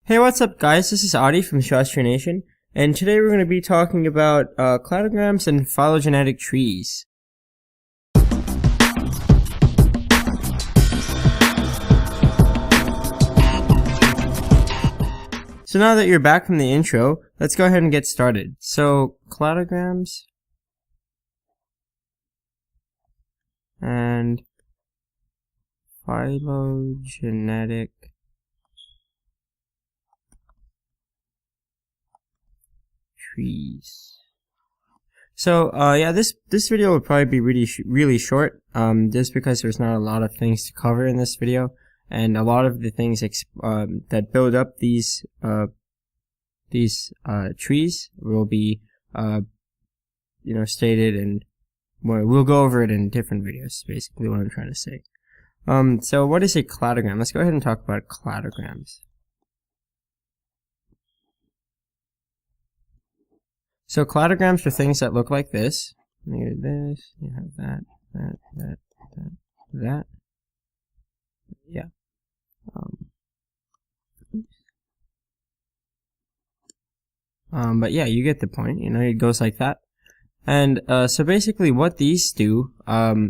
Hey, what's up, guys? This is Adi from Shastri Nation, and today we're going to be talking about cladograms and phylogenetic trees. So now that you're back from the intro, let's go ahead and get started. So, cladograms and phylogenetic trees. So, yeah, this video will probably be really short, just because there's not a lot of things to cover in this video, and a lot of the things that build up these trees will be, stated, and we'll go over it in different videos, basically what I'm trying to say. So what is a cladogram? Let's go ahead and talk about cladograms. So cladograms are things that look like this. You have this, you have that. Yeah. But yeah, you get the point. It goes like that. And so basically what these do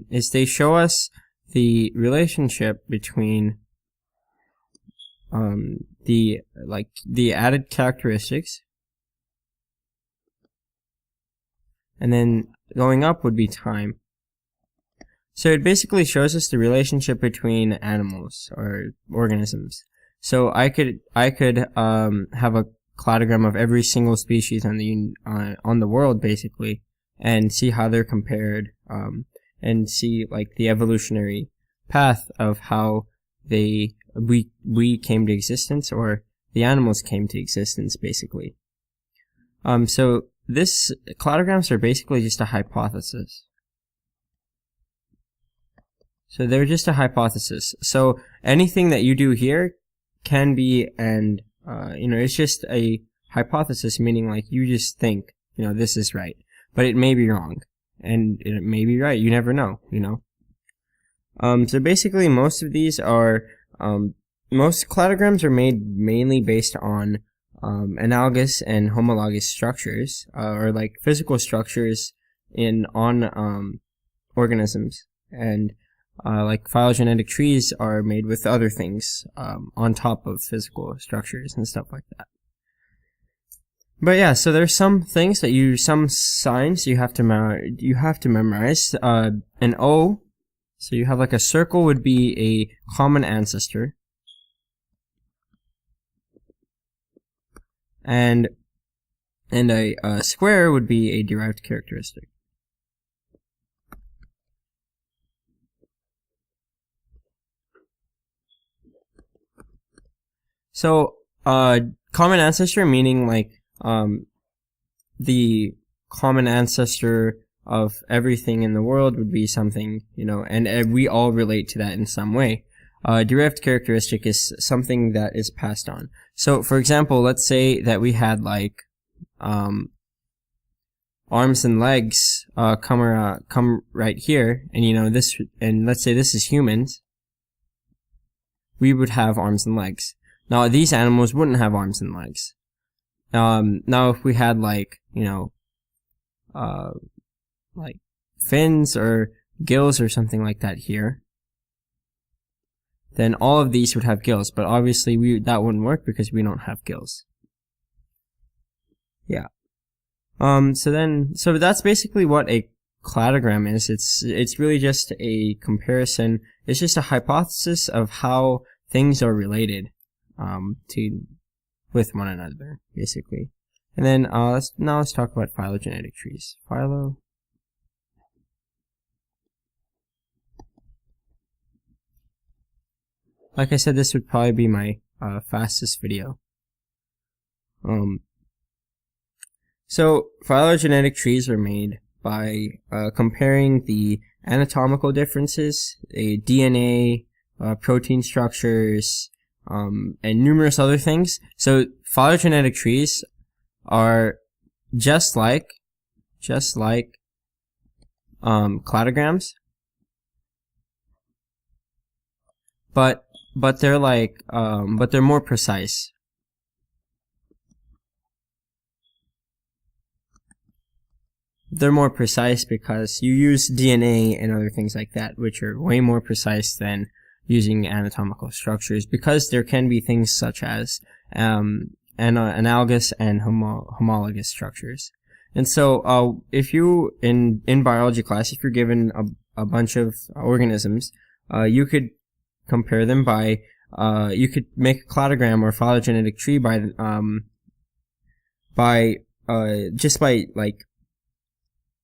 is they show us the relationship between the added characteristics, and then going up would be time. So it basically shows us the relationship between animals or organisms. So I could have a cladogram of every single species on the world, basically, and see how they're compared, and see like the evolutionary path of how we came to existence, or the animals came to existence, basically. So this cladograms are basically just a hypothesis. So they're just a hypothesis. So anything that you do here can be, and it's just a hypothesis, meaning like you just think, this is right, but it may be wrong, and it may be right. You never know, So basically, most of these are, most cladograms are made mainly based on analogous and homologous structures, or like physical structures on organisms, and like phylogenetic trees are made with other things on top of physical structures and stuff like that. But yeah, so there's some things some signs you have to memorize. An O, so you have like a circle would be a common ancestor, and a square would be a derived characteristic. So, common ancestor meaning like, the common ancestor of everything in the world would be something, and we all relate to that in some way. Derived characteristic is something that is passed on. So, for example, let's say that we had like, arms and legs, come right here, and and let's say this is humans, we would have arms and legs. Now, these animals wouldn't have arms and legs. Now if we had like fins or gills or something like that here, then all of these would have gills, but obviously that wouldn't work because we don't have gills. Yeah. So that's basically what a cladogram is. It's really just a comparison. It's just a hypothesis of how things are related, with one another, basically. And then, let's talk about phylogenetic trees. Like I said, this would probably be my fastest video. So phylogenetic trees are made by comparing the anatomical differences, DNA, protein structures, and numerous other things. So phylogenetic trees are just like cladograms, but they're like but they're more precise. they're more precise because you use DNA and other things like that, which are way more precise than using anatomical structures, because there can be things such as analogous and homologous structures. And so if you in biology class, if you're given a bunch of organisms, you could compare them by you could make a cladogram or phylogenetic tree by like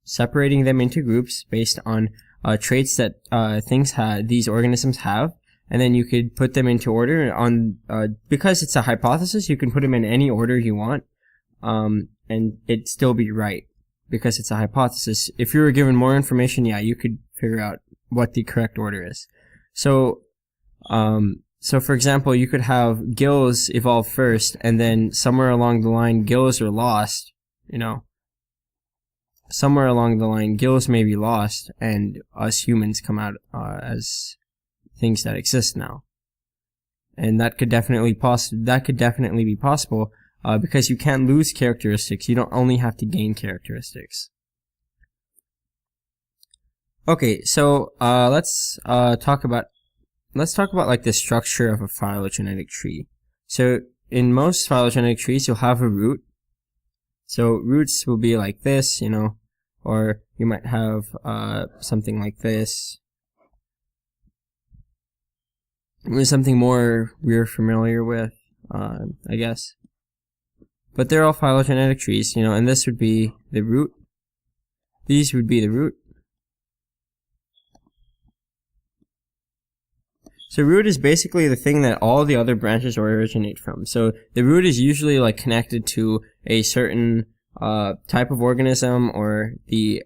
separating them into groups based on traits that these organisms have, and then you could put them into order on because it's a hypothesis. You can put them in any order you want, and it'd still be right because it's a hypothesis. If you were given more information, yeah, you could figure out what the correct order is. So for example, you could have gills evolve first, and then somewhere along the line, gills are lost. Somewhere along the line, gills may be lost, and us humans come out as things that exist now. And that could definitely be possible because you can't lose characteristics. You don't only have to gain characteristics. Okay, so let's talk about like the structure of a phylogenetic tree. So in most phylogenetic trees, you'll have a root. So roots will be like this, or you might have something like this. Something more we're familiar with, I guess. But they're all phylogenetic trees, and this would be the root. These would be the root. So root is basically the thing that all the other branches originate from. So the root is usually like connected to a certain type of organism, or the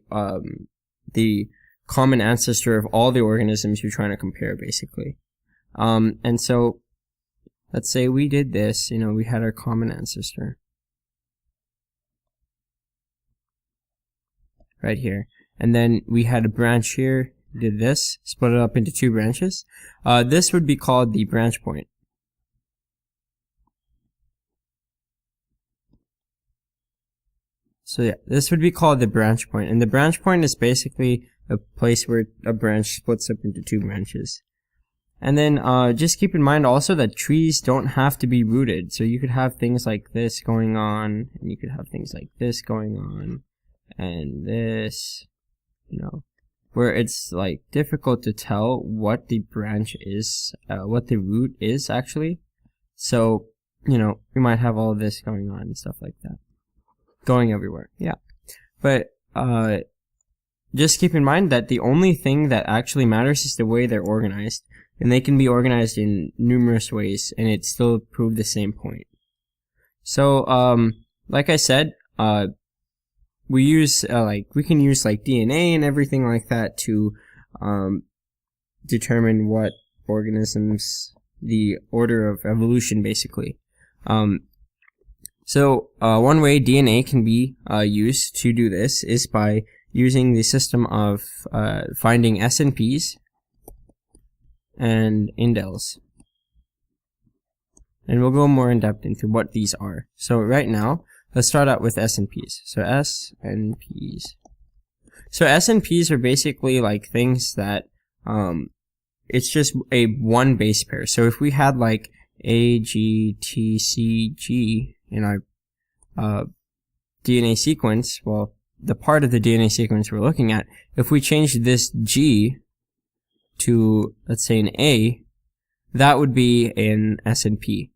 common ancestor of all the organisms you're trying to compare, basically. And so let's say we did this, we had our common ancestor right here, and then we had a branch here. Did this, split it up into two branches. This would be called the branch point. So yeah, this would be called the branch point, and the branch point is basically a place where a branch splits up into two branches. And then just keep in mind also that trees don't have to be rooted. So you could have things like this going on, and you could have things like this going on, and this, where it's like difficult to tell what the branch is, what the root is actually. So, you might have all of this going on and stuff like that. Going everywhere, yeah. But just keep in mind that the only thing that actually matters is the way they're organized. And they can be organized in numerous ways, and it still prove the same point. So, like I said, we can use like DNA and everything like that to determine what organisms, the order of evolution, basically. So one way DNA can be used to do this is by using the system of finding SNPs and Indels. And we'll go more in depth into what these are. So right now, let's start out with SNPs. So SNPs. So SNPs are basically like things that it's just a one base pair. So if we had like A, G, T, C, G in our DNA sequence, well, the part of the DNA sequence we're looking at, if we change this G to, let's say, an A, that would be an SNP.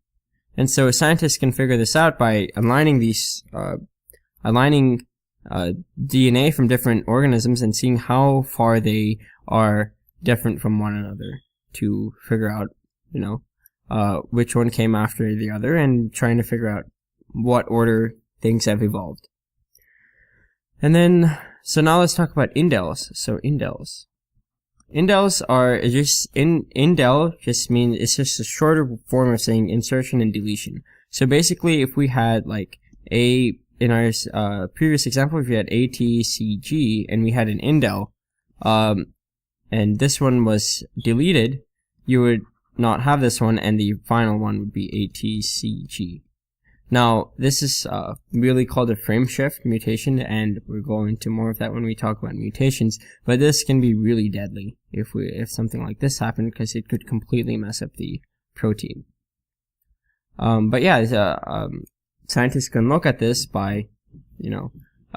And so scientists can figure this out by aligning these, DNA from different organisms and seeing how far they are different from one another to figure out, which one came after the other, and trying to figure out what order things have evolved. And then, so now let's talk about indels. So indels. Indels are just, indel just means, it's just a shorter form of saying insertion and deletion. So basically, if we had like in our previous example, if we had A, T, C, G, and we had an indel, and this one was deleted, you would not have this one, and the final one would be A, T, C, G. Now, this is really called a frame shift mutation, and we'll go into more of that when we talk about mutations. But this can be really deadly if something like this happened, because it could completely mess up the protein. But yeah, scientists can look at this by,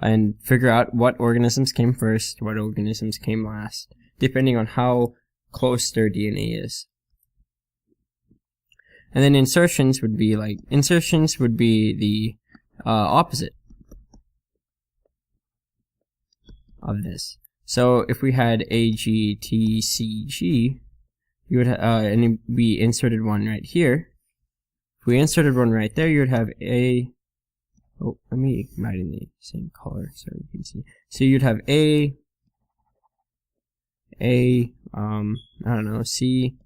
and figure out what organisms came first, what organisms came last, depending on how close their DNA is. And then insertions would be the opposite of this. So if we had AGTCG, you would and we inserted one right here. If we inserted one right there, you would have let me write in the same color so you can see. So you'd have I don't know, C,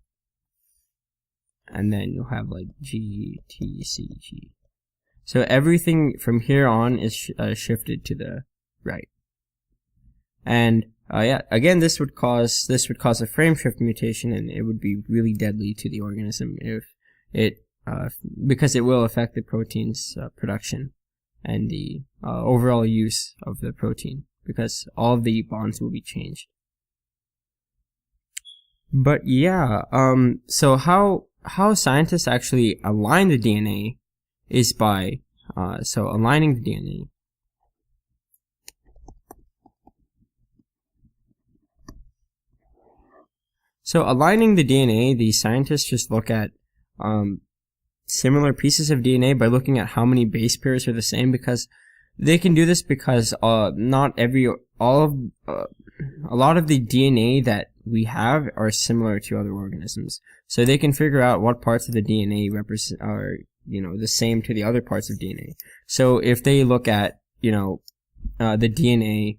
and then you'll have like G, T, C, G. So everything from here on is shifted to the right. And yeah, again, this would cause a frame shift mutation, and it would be really deadly to the organism if it because it will affect the protein's production and the overall use of the protein, because all of the bonds will be changed. But yeah, so how scientists actually align the DNA is by aligning the DNA. So aligning the DNA, the scientists just look at similar pieces of DNA by looking at how many base pairs are the same, because they can do this because a lot of the DNA that we have are similar to other organisms. So they can figure out what parts of the DNA are the same to the other parts of DNA. So if they look at the DNA,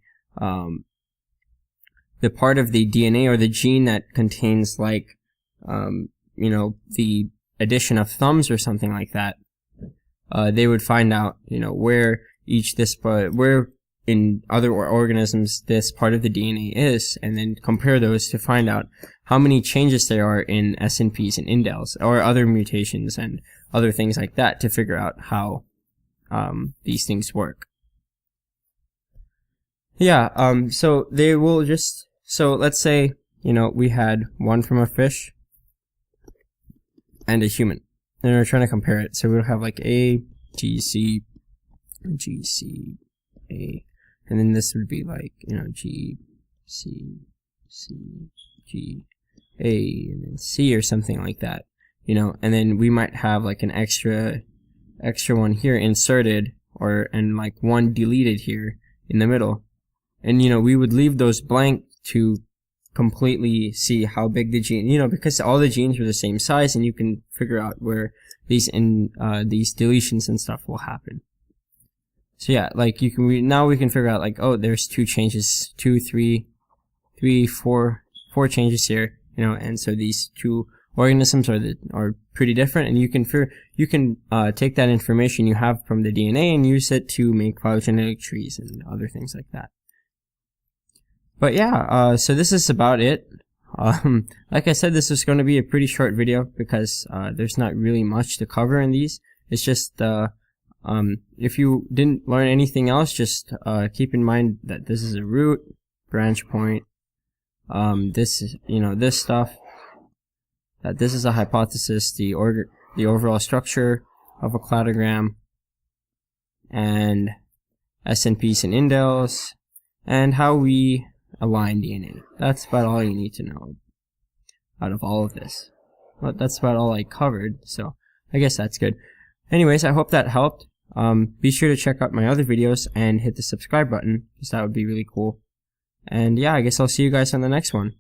the part of the DNA or the gene that contains the addition of thumbs or something like that, they would find out where where in other organisms this part of the DNA is, and then compare those to find out how many changes there are in SNPs and Indels or other mutations and other things like that, to figure out how these things work. Yeah, so they will let's say we had one from a fish and a human, and we're trying to compare it. So we'll have like A, G, C, G, C, A, and then this would be like G, C, C, G, A, and then C or something like that, and then we might have like an extra one here inserted, and like one deleted here in the middle, and we would leave those blank to completely see how big the gene, because all the genes are the same size, and you can figure out where these deletions and stuff will happen. So yeah, like now we can figure out like, oh, there's 2 changes, 2, 3, 4 changes here, and so these 2 organisms are pretty different, and you can take that information you have from the DNA and use it to make phylogenetic trees and other things like that. But yeah, so this is about it. Like I said, this is going to be a pretty short video because there's not really much to cover in these. It's just if you didn't learn anything else, just keep in mind that this is a root, branch point, this is this stuff, that this is a hypothesis, the overall structure of a cladogram, and SNPs and Indels, and how we align DNA. That's about all you need to know out of all of this. But that's about all I covered, so I guess that's good. Anyways, I hope that helped. Be sure to check out my other videos and hit the subscribe button, because that would be really cool. And yeah, I guess I'll see you guys on the next one.